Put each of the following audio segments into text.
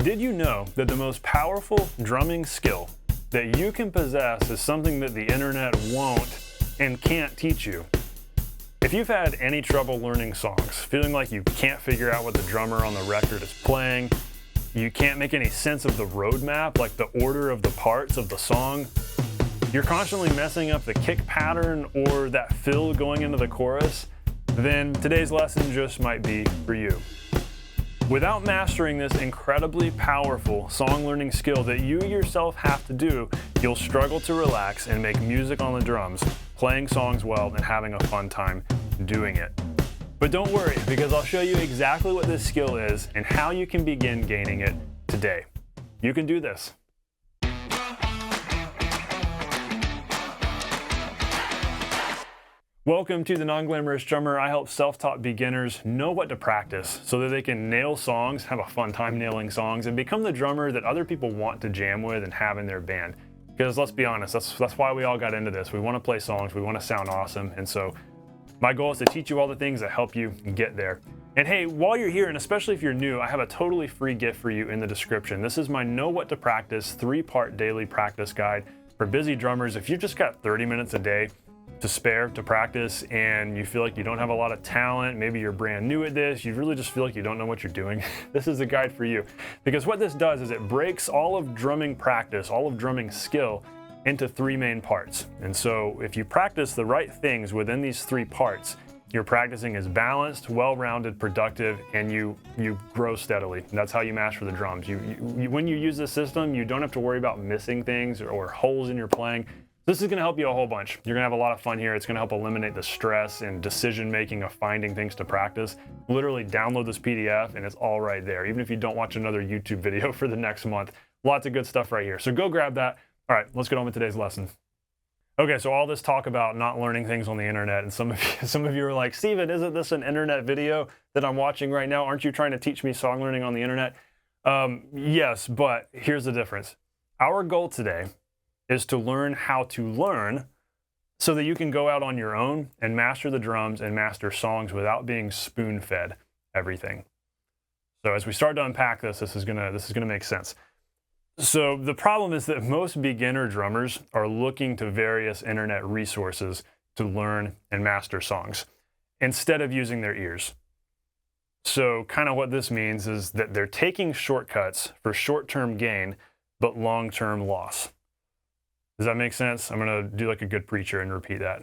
Did you know that the most powerful drumming skill that you can possess is something that the internet won't and can't teach you? If you've had any trouble learning songs, feeling like you can't figure out what the drummer on the record is playing, you can't make any sense of the roadmap, like the order of the parts of the song, you're constantly messing up the kick pattern or that fill going into the chorus, then today's lesson just might be for you. Without mastering this incredibly powerful song learning skill that you yourself have to do, you'll struggle to relax and make music on the drums, playing songs well and having a fun time doing it. But don't worry, because I'll show you exactly what this skill is and how you can begin gaining it today. You can do this. Welcome to The Non-Glamorous Drummer. I help self-taught beginners know what to practice so that they can nail songs, have a fun time nailing songs, and become the drummer that other people want to jam with and have in their band. Because let's be honest, that's why we all got into this. We want to play songs, we want to sound awesome, and so my goal is to teach you all the things that help you get there. And hey, while you're here, and especially if you're new, I have a totally free gift for you in the description. This is my Know What to Practice 3-part daily practice guide for busy drummers. If you've just got 30 minutes a day to spare to practice and you feel like you don't have a lot of talent, maybe you're brand new at this, you really just feel like you don't know what you're doing, this is the guide for you. Because what this does is it breaks all of drumming practice, all of drumming skill into 3 main parts. And so if you practice the right things within these 3 parts, your practicing is balanced, well-rounded, productive, and you grow steadily. And that's how you master the drums. When you use this system, you don't have to worry about missing things or holes in your playing. This is going to help you a whole bunch. You're going to have a lot of fun here. It's going to help eliminate the stress and decision making of finding things to practice. Literally download this PDF and it's all right there. Even if you don't watch another YouTube video for the next month, lots of good stuff right here. So go grab that. All right, let's get on with today's lesson. Okay, so all this talk about not learning things on the internet, and some of you are like, Steven, isn't this an internet video that I'm watching right now? Aren't you trying to teach me song learning on the internet? Yes, but here's the difference. Our goal today is to learn how to learn so that you can go out on your own and master the drums and master songs without being spoon-fed everything. So as we start to unpack this, this is gonna make sense. So the problem is that most beginner drummers are looking to various internet resources to learn and master songs instead of using their ears. So kind of what this means is that they're taking shortcuts for short-term gain, but long-term loss. Does that make sense? I'm gonna do like a good preacher and repeat that.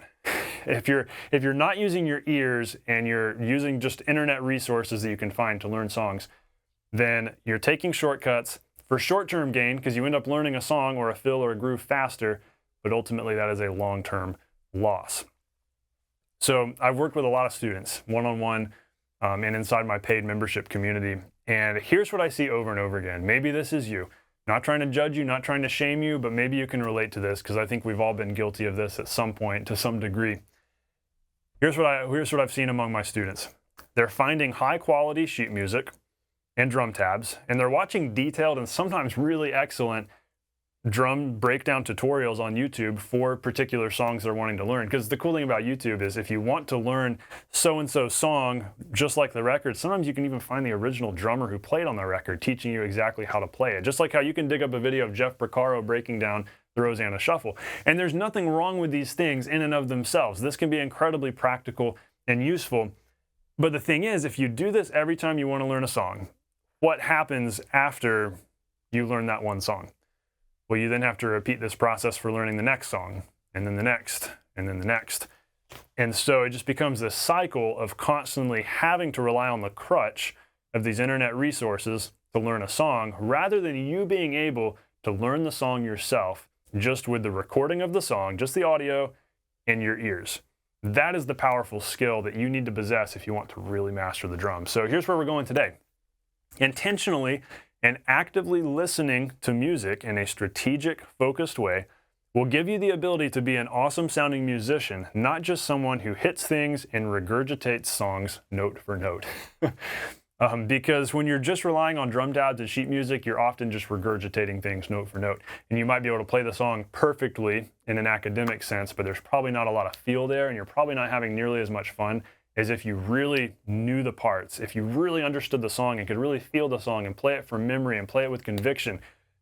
If you're not using your ears and you're using just internet resources that you can find to learn songs, then you're taking shortcuts for short-term gain because you end up learning a song or a fill or a groove faster, but ultimately that is a long-term loss. So I've worked with a lot of students, one-on-one, and inside my paid membership community. And here's what I see over and over again. Maybe this is you. Not trying to judge you, not trying to shame you, but maybe you can relate to this because I think we've all been guilty of this at some point to some degree. Here's what I've seen among my students. They're finding high quality sheet music and drum tabs, and they're watching detailed and sometimes really excellent drum breakdown tutorials on YouTube for particular songs they're wanting to learn. Because the cool thing about YouTube is if you want to learn so-and-so song, just like the record, sometimes you can even find the original drummer who played on the record teaching you exactly how to play it. Just like how you can dig up a video of Jeff Porcaro breaking down the Rosanna Shuffle. And there's nothing wrong with these things in and of themselves. This can be incredibly practical and useful. But the thing is, if you do this every time you want to learn a song, what happens after you learn that one song? Well, you then have to repeat this process for learning the next song, and then the next, and then the next. And so it just becomes this cycle of constantly having to rely on the crutch of these internet resources to learn a song, rather than you being able to learn the song yourself, just with the recording of the song, just the audio, in your ears. That is the powerful skill that you need to possess if you want to really master the drums. So here's where we're going today. Intentionally and actively listening to music in a strategic, focused way will give you the ability to be an awesome sounding musician, not just someone who hits things and regurgitates songs note for note. Because when you're just relying on drum tabs and sheet music, you're often just regurgitating things note for note. And you might be able to play the song perfectly in an academic sense, but there's probably not a lot of feel there, and you're probably not having nearly as much fun is if you really knew the parts, if you really understood the song and could really feel the song and play it from memory and play it with conviction.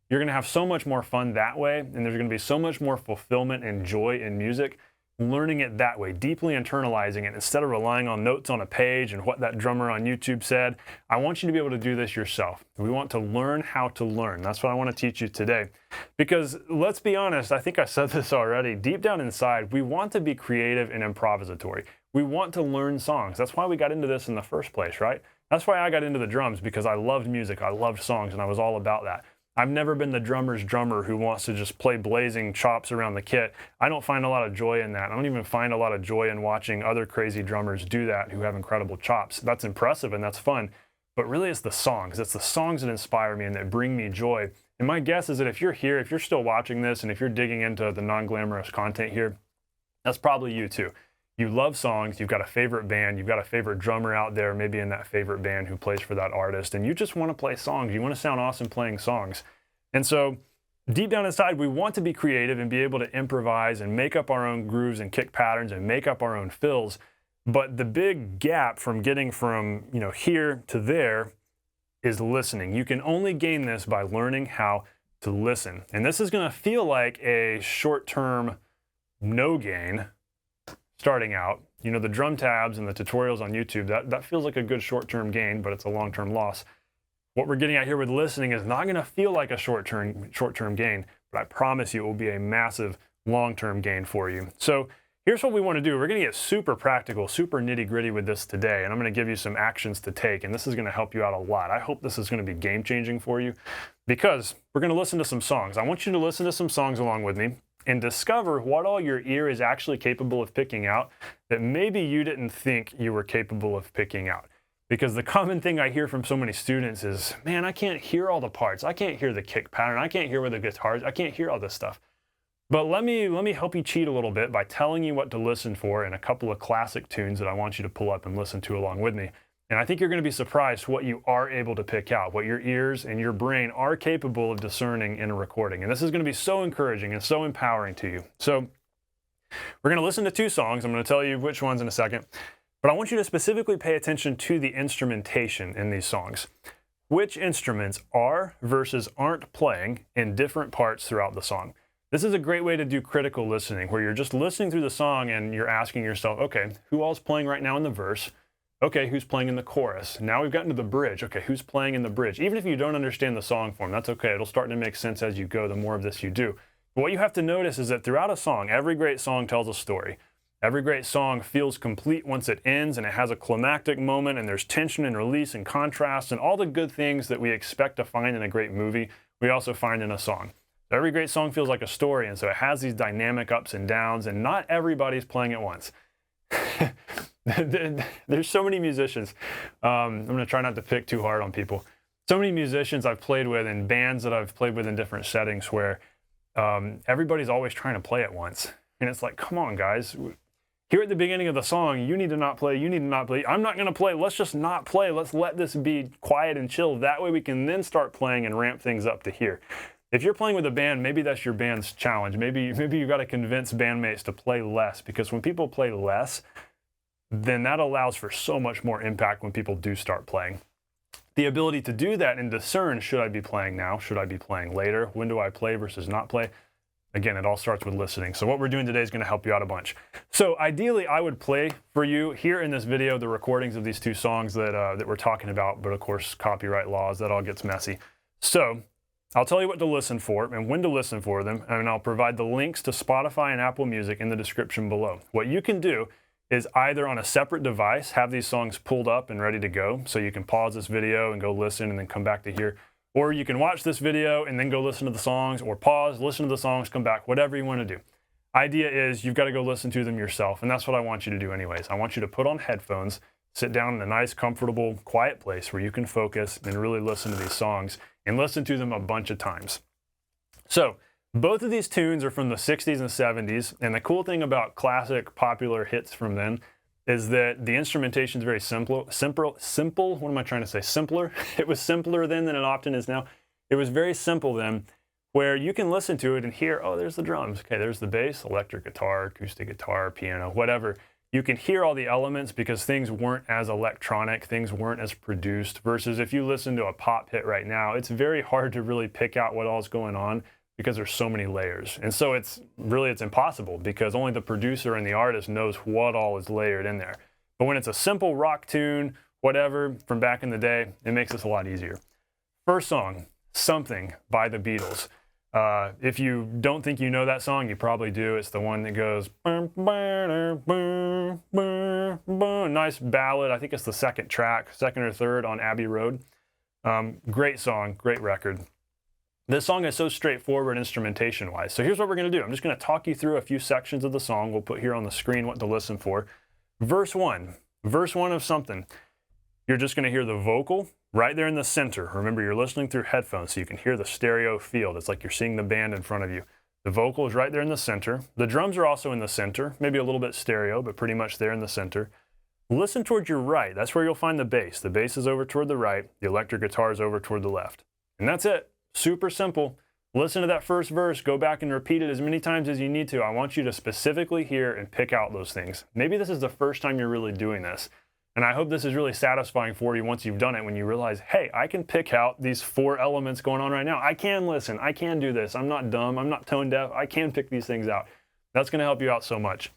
You're going to have so much more fun that way, and there's going to be so much more fulfillment and joy in music learning it that way, deeply internalizing it instead of relying on notes on a page and what that drummer on YouTube said. I want you to be able to do this yourself. We want to learn how to learn. That's what I want to teach you today. Because let's be honest, I think I said this already, deep down inside, we want to be creative and improvisatory. We want to learn songs. That's why we got into this in the first place, right? That's why I got into the drums, because I loved music, I loved songs, and I was all about that. I've never been the drummer's drummer who wants to just play blazing chops around the kit. I don't find a lot of joy in that. I don't even find a lot of joy in watching other crazy drummers do that who have incredible chops. That's impressive and that's fun, but really it's the songs. It's the songs that inspire me and that bring me joy. And my guess is that if you're here, if you're still watching this, and if you're digging into the non-glamorous content here, that's probably you too. You love songs, you've got a favorite band, you've got a favorite drummer out there, maybe in that favorite band who plays for that artist, and you just want to play songs. You want to sound awesome playing songs. And so deep down inside, we want to be creative and be able to improvise and make up our own grooves and kick patterns and make up our own fills. But the big gap from getting from, here to there is listening. You can only gain this by learning how to listen. And this is going to feel like a short-term no gain starting out. The drum tabs and the tutorials on YouTube, that feels like a good short-term gain, but it's a long-term loss. What we're getting at here with listening is not going to feel like a short-term gain, but I promise you it will be a massive long-term gain for you. So here's what we want to do. We're going to get super practical, super nitty-gritty with this today, and I'm going to give you some actions to take, and this is going to help you out a lot. I hope this is going to be game-changing for you, because we're going to listen to some songs. I want you to listen to some songs along with me and discover what all your ear is actually capable of picking out that maybe you didn't think you were capable of picking out. Because the common thing I hear from so many students is, man, I can't hear all the parts. I can't hear the kick pattern. I can't hear where the guitars. I can't hear all this stuff. But let me help you cheat a little bit by telling you what to listen for in a couple of classic tunes that I want you to pull up and listen to along with me. And I think you're going to be surprised what you are able to pick out, what your ears and your brain are capable of discerning in a recording. And this is going to be so encouraging and so empowering to you. So we're going to listen to two songs. I'm going to tell you which ones in a second. But I want you to specifically pay attention to the instrumentation in these songs. Which instruments are versus aren't playing in different parts throughout the song. This is a great way to do critical listening, where you're just listening through the song and you're asking yourself, okay, who all's playing right now in the verse? Okay, who's playing in the chorus? Now we've gotten to the bridge. Okay, who's playing in the bridge? Even if you don't understand the song form, that's okay. It'll start to make sense as you go, the more of this you do. But what you have to notice is that throughout a song, every great song tells a story. Every great song feels complete once it ends, and it has a climactic moment, and there's tension and release and contrast and all the good things that we expect to find in a great movie, we also find in a song. Every great song feels like a story, and so it has these dynamic ups and downs, and not everybody's playing at once. There's so many musicians. I'm going to try not to pick too hard on people. So many musicians I've played with and bands that I've played with in different settings where everybody's always trying to play at once. And it's like, come on, guys. Here at the beginning of the song, you need to not play, you need to not play. I'm not going to play. Let's just not play. Let's let this be quiet and chill. That way we can then start playing and ramp things up to here. If you're playing with a band, maybe that's your band's challenge. Maybe you've got to convince bandmates to play less, because when people play less, then that allows for so much more impact when people do start playing. The ability to do that and discern, should I be playing now? Should I be playing later? When do I play versus not play? Again, it all starts with listening. So what we're doing today is going to help you out a bunch. So ideally, I would play for you here in this video the recordings of these two songs that we're talking about, but of course, copyright laws, that all gets messy. So I'll tell you what to listen for and when to listen for them, and I'll provide the links to Spotify and Apple Music in the description below. What you can do is either on a separate device, have these songs pulled up and ready to go, so you can pause this video and go listen and then come back to here. Or you can watch this video and then go listen to the songs, or pause, listen to the songs, come back, whatever you want to do. Idea is you've got to go listen to them yourself, and that's what I want you to do anyways. I want you to put on headphones, sit down in a nice, comfortable, quiet place where you can focus and really listen to these songs and listen to them a bunch of times. So both of these tunes are from the 60s and 70s, and the cool thing about classic popular hits from then is that the instrumentation is very simple. What am I trying to say? Simpler. It was simpler then than it often is now. It was very simple then, where you can listen to it and hear, oh, there's the drums. Okay, there's the bass, electric guitar, acoustic guitar, piano, whatever. you can hear all the elements because things weren't as electronic, things weren't as produced, versus if you listen to a pop hit right now, it's very hard to really pick out what all's going on because there's so many layers. And so it's impossible because only the producer and the artist knows what all is layered in there. But when it's a simple rock tune, whatever, from back in the day, it makes this a lot easier. First song, Something by the Beatles. If you don't think you know that song, you probably do. It's the one that goes, nice ballad. I think it's the second or third on Abbey Road. Great song, great record. This song is so straightforward instrumentation-wise. So here's what we're going to do. I'm just going to talk you through a few sections of the song. We'll put here on the screen what to listen for. Verse 1 of Something. You're just going to hear the vocal right there in the center. Remember, you're listening through headphones, so you can hear the stereo field. It's like you're seeing the band in front of you. The vocal is right there in the center. The drums are also in the center, maybe a little bit stereo, but pretty much there in the center. Listen towards your right. That's where you'll find the bass. The bass is over toward the right. The electric guitar is over toward the left. And that's it. Super simple. Listen to that first verse. Go back and repeat it as many times as you need to. I want you to specifically hear and pick out those things. Maybe this is the first time you're really doing this. And I hope this is really satisfying for you once you've done it, when you realize, hey, I can pick out these 4 elements going on right now. I can listen. I can do this. I'm not dumb. I'm not tone deaf. I can pick these things out. That's going to help you out so much.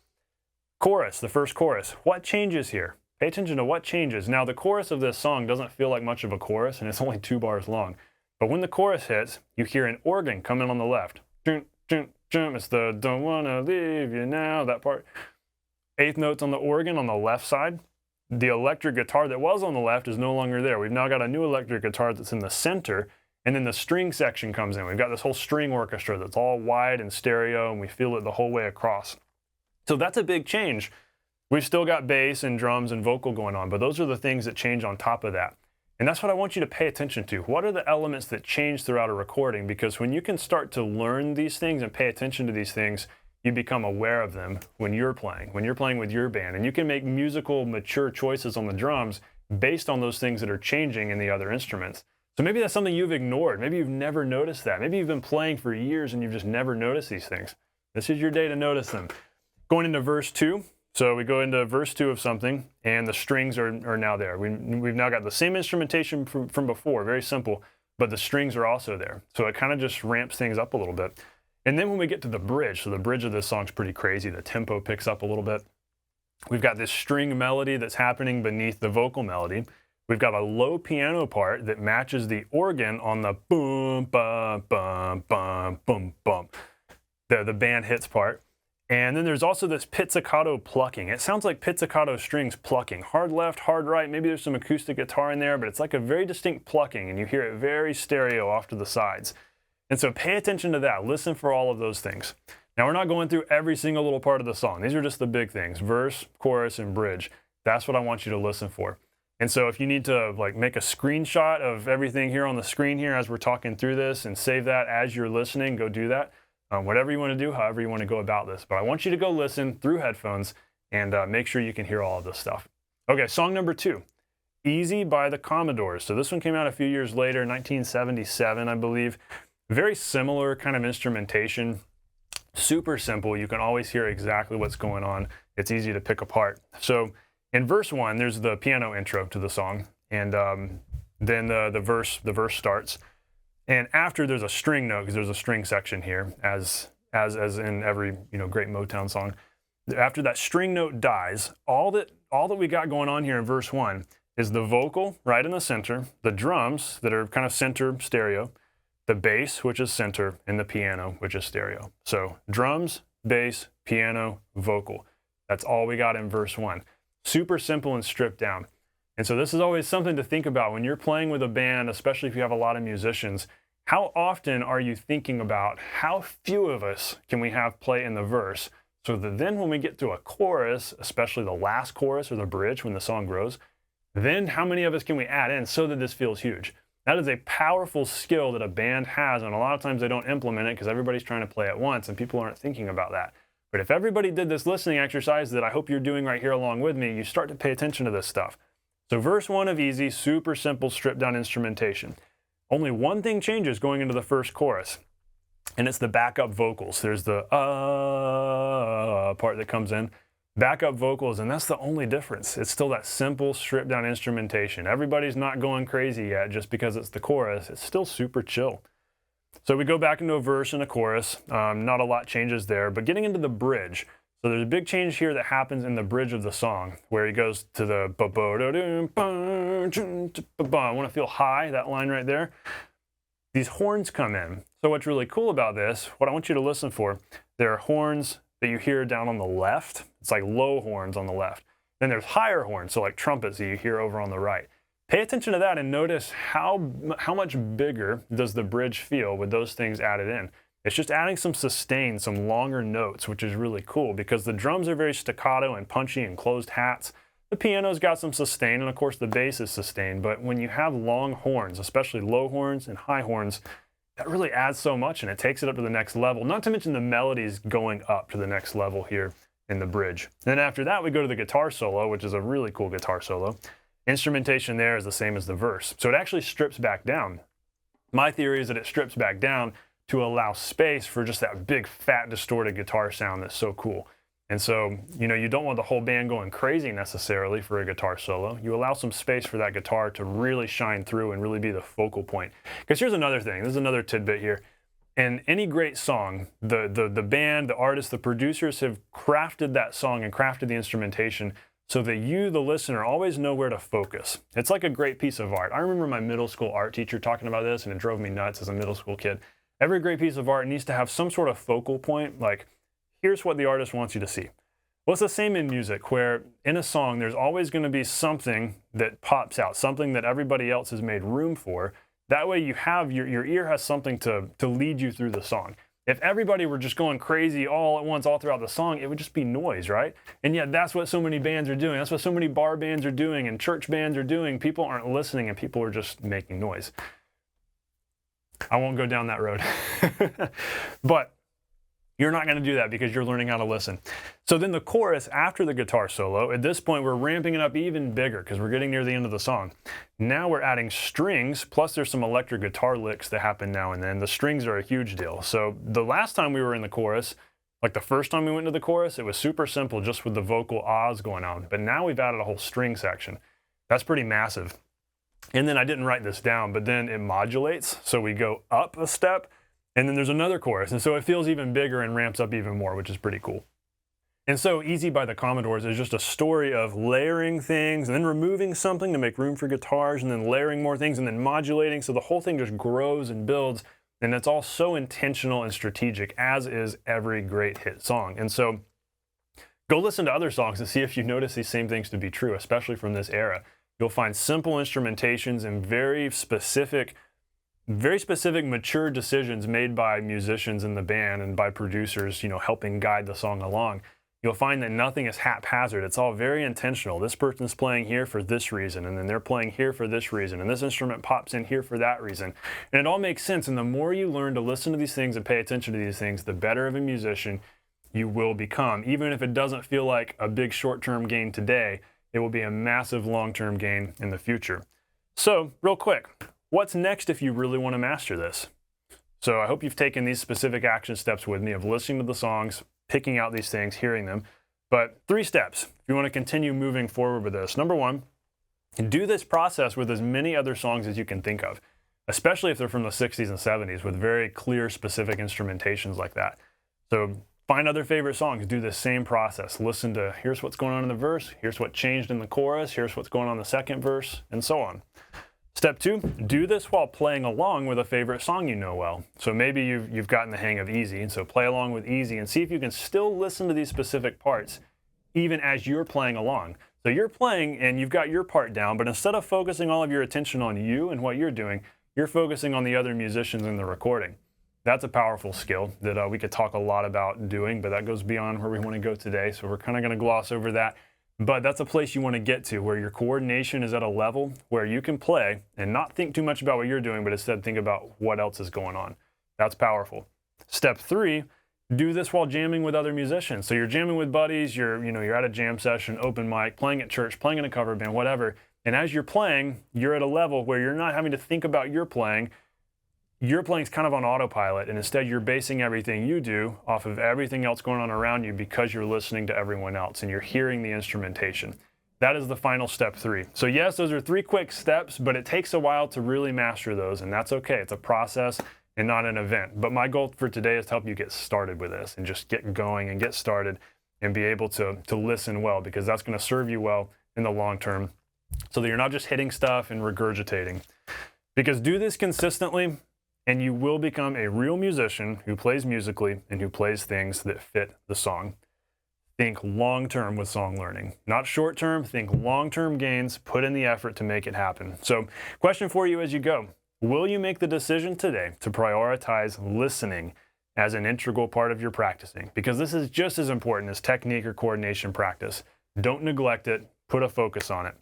Chorus, the first chorus. What changes here? Pay attention to what changes. Now, the chorus of this song doesn't feel like much of a chorus, and it's only 2 bars long. But when the chorus hits, you hear an organ coming on the left. It's the don't wanna leave you now, that part. 8th notes on the organ on the left side. The electric guitar that was on the left is no longer there. We've now got a new electric guitar that's in the center, and then the string section comes in. We've got this whole string orchestra that's all wide and stereo, and we feel it the whole way across. So that's a big change. We've still got bass and drums and vocal going on, but those are the things that change on top of that. And that's what I want you to pay attention to. What are the elements that change throughout a recording? Because when you can start to learn these things and pay attention to these things, you become aware of them when you're playing with your band. And you can make musical, mature choices on the drums based on those things that are changing in the other instruments. So maybe that's something you've ignored. Maybe you've never noticed that. Maybe you've been playing for years and you've just never noticed these things. This is your day to notice them. Going into verse 2. So we go into verse 2 of Something, and the strings are now there. We've now got the same instrumentation from before, very simple, but the strings are also there. So it kind of just ramps things up a little bit. And then when we get to the bridge, so the bridge of this song's pretty crazy. The tempo picks up a little bit. We've got this string melody that's happening beneath the vocal melody. We've got a low piano part that matches the organ on the boom, bum, bum, bum, boom, bum, the band hits part. And then there's also this pizzicato plucking. It sounds like pizzicato strings plucking. Hard left, hard right, maybe there's some acoustic guitar in there, but it's like a very distinct plucking, and you hear it very stereo off to the sides. And so pay attention to that. Listen for all of those things. Now, we're not going through every single little part of the song. These are just the big things: verse, chorus, and bridge. That's what I want you to listen for. And so if you need to make a screenshot of everything here on the screen here as we're talking through this and save that as you're listening, go do that. Whatever you want to do, however you want to go about this. But I want you to go listen through headphones and make sure you can hear all of this stuff. Okay, song number 2, Easy by the Commodores. So this one came out a few years later, 1977, I believe. Very similar kind of instrumentation. Super simple. You can always hear exactly what's going on. It's easy to pick apart. So in verse 1, there's the piano intro to the song, and then the verse starts. And after, there's a string note, because there's a string section here, as in every great Motown song. After that string note dies, all that we got going on here in verse 1 is the vocal right in the center, the drums that are kind of center stereo, the bass, which is center, and the piano, which is stereo. So drums, bass, piano, vocal. That's all we got in verse 1. Super simple and stripped down. And so this is always something to think about when you're playing with a band, especially if you have a lot of musicians. How often are you thinking about how few of us can we have play in the verse, so that then when we get to a chorus, especially the last chorus or the bridge when the song grows, then how many of us can we add in so that this feels huge? That is a powerful skill that a band has, and a lot of times they don't implement it because everybody's trying to play at once and people aren't thinking about that. But if everybody did this listening exercise that I hope you're doing right here along with me, you start to pay attention to this stuff. So verse 1 of Easy, super simple, stripped down instrumentation. Only one thing changes going into the first chorus, and it's the backup vocals. There's the part that comes in. backup vocals, and that's the only difference. It's still that simple, stripped down instrumentation. Everybody's not going crazy yet just because it's the chorus. It's still super chill. So we go back into a verse and a chorus. Not a lot changes there, but getting into the bridge. So there's a big change here that happens in the bridge of the song where he goes to the I want to feel high, that line right there. These horns come in. So what's really cool about this, what I want you to listen for, there are horns that you hear down on the left. It's like low horns on the left. Then there's higher horns, so like trumpets that you hear over on the right. Pay attention to that and notice how much bigger does the bridge feel with those things added in. It's just adding some sustain, some longer notes, which is really cool because the drums are very staccato and punchy and closed hats. The piano's got some sustain, and of course the bass is sustained, but when you have long horns, especially low horns and high horns, that really adds so much and it takes it up to the next level, not to mention the melodies going up to the next level here in the bridge. Then after that, we go to the guitar solo, which is a really cool guitar solo. Instrumentation there is the same as the verse, so it actually strips back down. My theory is that it strips back down to allow space for just that big, fat, distorted guitar sound that's so cool. And so, you don't want the whole band going crazy necessarily for a guitar solo. You allow some space for that guitar to really shine through and really be the focal point. Because here's another thing, this is another tidbit here. In any great song, the band, the artists, the producers have crafted that song and crafted the instrumentation so that you, the listener, always know where to focus. It's like a great piece of art. I remember my middle school art teacher talking about this, and it drove me nuts as a middle school kid. Every great piece of art needs to have some sort of focal point, like, here's what the artist wants you to see. Well, it's the same in music, where in a song, there's always going to be something that pops out, something that everybody else has made room for. That way you have, your ear has something to lead you through the song. If everybody were just going crazy all at once, all throughout the song, it would just be noise, right? And yet that's what so many bands are doing. That's what so many bar bands are doing and church bands are doing. People aren't listening and people are just making noise. I won't go down that road. But you're not going to do that because you're learning how to listen. So then the chorus after the guitar solo, at this point we're ramping it up even bigger because we're getting near the end of the song. Now we're adding strings, plus there's some electric guitar licks that happen now and then. The strings are a huge deal. So the last time we were in the chorus, like the first time we went to the chorus, it was super simple just with the vocal ahs going on. But now we've added a whole string section. That's pretty massive. And then I didn't write this down, but then it modulates. So we go up a step, and then there's another chorus. And so it feels even bigger and ramps up even more, which is pretty cool. And so Easy by the Commodores is just a story of layering things and then removing something to make room for guitars and then layering more things and then modulating. So the whole thing just grows and builds. And it's all so intentional and strategic, as is every great hit song. And so go listen to other songs and see if you notice these same things to be true, especially from this era. You'll find simple instrumentations and very specific, mature decisions made by musicians in the band and by producers, helping guide the song along. You'll find that nothing is haphazard. It's all very intentional. This person's playing here for this reason, and then they're playing here for this reason, and this instrument pops in here for that reason. And it all makes sense. And the more you learn to listen to these things and pay attention to these things, the better of a musician you will become. Even if it doesn't feel like a big short-term gain today, it will be a massive long-term gain in the future. So, real quick, what's next if you really want to master this? So I hope you've taken these specific action steps with me of listening to the songs, picking out these things, hearing them. But 3 steps if you want to continue moving forward with this. Number 1, do this process with as many other songs as you can think of, especially if they're from the 60s and 70s with very clear, specific instrumentations like that. So find other favorite songs, do the same process. Listen to, here's what's going on in the verse, here's what changed in the chorus, here's what's going on in the second verse, and so on. Step 2, do this while playing along with a favorite song you know well. So maybe you've gotten the hang of Easy, and so play along with Easy and see if you can still listen to these specific parts even as you're playing along. So you're playing and you've got your part down, but instead of focusing all of your attention on you and what you're doing, you're focusing on the other musicians in the recording. That's a powerful skill that we could talk a lot about doing, but that goes beyond where we want to go today. So we're kind of going to gloss over that. But that's a place you want to get to where your coordination is at a level where you can play and not think too much about what you're doing, but instead think about what else is going on. That's powerful. Step 3, do this while jamming with other musicians. So you're jamming with buddies, you're at a jam session, open mic, playing at church, playing in a cover band, whatever. And as you're playing, you're at a level where you're not having to think about your playing. you're playing kind of on autopilot, and instead you're basing everything you do off of everything else going on around you because you're listening to everyone else and you're hearing the instrumentation. That is the final step 3. So yes, those are 3 quick steps, but it takes a while to really master those, and that's okay. It's a process and not an event. But my goal for today is to help you get started with this and just get going and get started and be able to listen well, because that's going to serve you well in the long term so that you're not just hitting stuff and regurgitating. Because do this consistently and you will become a real musician who plays musically and who plays things that fit the song. Think long-term with song learning. Not short-term, think long-term gains, put in the effort to make it happen. So, question for you as you go. Will you make the decision today to prioritize listening as an integral part of your practicing? Because this is just as important as technique or coordination practice. Don't neglect it, put a focus on it.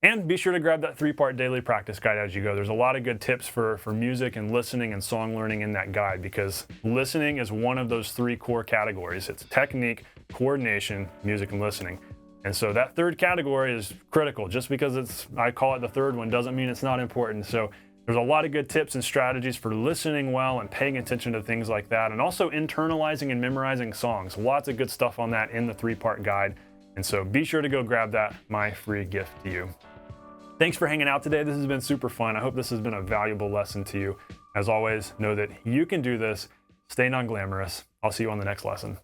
And be sure to grab that 3-part daily practice guide as you go. There's a lot of good tips for music and listening and song learning in that guide, because listening is one of those 3 core categories. It's technique, coordination, music, and listening. And so that 3rd category is critical. Just because I call it the 3rd one doesn't mean it's not important. So there's a lot of good tips and strategies for listening well and paying attention to things like that, and also internalizing and memorizing songs. Lots of good stuff on that in the 3-part guide. And so be sure to go grab that, my free gift to you. Thanks for hanging out today. This has been super fun. I hope this has been a valuable lesson to you. As always, know that you can do this. Stay non-glamorous. I'll see you on the next lesson.